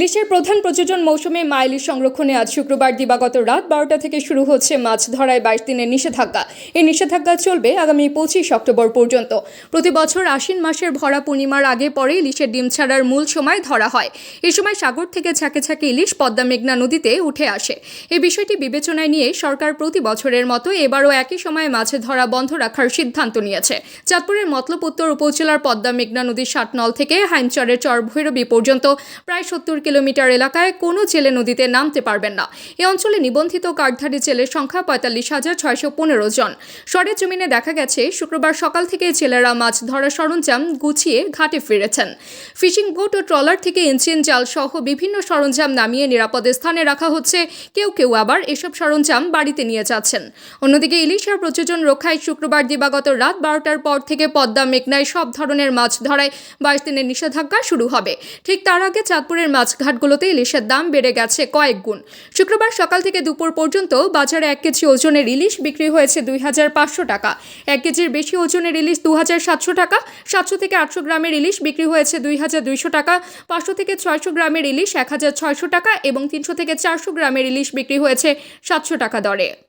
ইলিশের প্রধান প্রজনন মৌসুমে মা ইলিশ সংরক্ষণে আজ শুক্রবার দিবাগত রাত 12টা থেকে শুরু হচ্ছে মাছ ধরায় 22 দিনের নিষেধাজ্ঞা। এই নিষেধাজ্ঞা চলবে আগামী 25 অক্টোবর পর্যন্ত। প্রতি বছর আশ্বিন মাসের ভরা পূর্ণিমার আগে পরে ইলিশের ডিম ছাড়ার মূল সময় ধরা হয়। এই সময় সাগর থেকে ঝাঁকে ঝাঁকে ইলিশ পদ্মা মেঘনা নদীতে উঠে আসে। এই বিষয়টি বিবেচনায় নিয়ে সরকার প্রতি বছরের মতো এবারও একই সময়ে মাছ ধরা বন্ধ রাখার সিদ্ধান্ত নিয়েছে। চাঁদপুরের মতলব উত্তর উপজেলার পদ্মা মেঘনা নদীর ষাটনল থেকে হাইমচরের চর ভৈরবী পর্যন্ত প্রায় 70 কিলোমিটার এলাকায় কোনো জেলে নদীতে নামতে পারবেন না। এই অঞ্চলে নিবন্ধিত কার্ডধারী জেলের সংখ্যা 45,615 জন। সরের জমিনে দেখা গেছে শুক্রবার সকাল থেকে জেলেরা মাছ ধরার সরঞ্জাম গুছিয়ে ঘাটে ফিরেছেন। ফিশিং বোট ও ট্রলার থেকে ইঞ্জিন জাল সহ বিভিন্ন সরঞ্জাম নামিয়ে নিরাপদ স্থানে রাখা হচ্ছে। কেউ কেউ আবার এসব সরঞ্জাম বাড়িতে নিয়ে যাচ্ছেন। অন্যদিকে ইলিশের প্রজনন রক্ষায় শুক্রবার দিবাগত রাত 12টার পর থেকে পদ্মা মেঘনায় সব ধরনের মাছ ধরায় 22 দিনের নিষেধাজ্ঞা শুরু হবে। ঠিক তার আগে চাঁদপুরের মাছঘাটগুলোতে ইলিশের দাম বেড়ে গেছে কয়েক গুণ। শুক্রবার সকাল থেকে দুপুর পর্যন্ত বাজারে 1 কেজি ওজনের ইলিশ বিক্রি হয়েছে 2,500 টাকা। 1 কেজির বেশি ওজনের ইলিশ 2,700 টাকা। 700 থেকে 800 গ্রামের ইলিশ বিক্রি হয়েছে 2,200 টাকা। 500 থেকে 600 গ্রামের ইলিশ 1,600 টাকা এবং 300 থেকে 400 গ্রামের ইলিশ বিক্রি হয়েছে 700 টাকা দরে।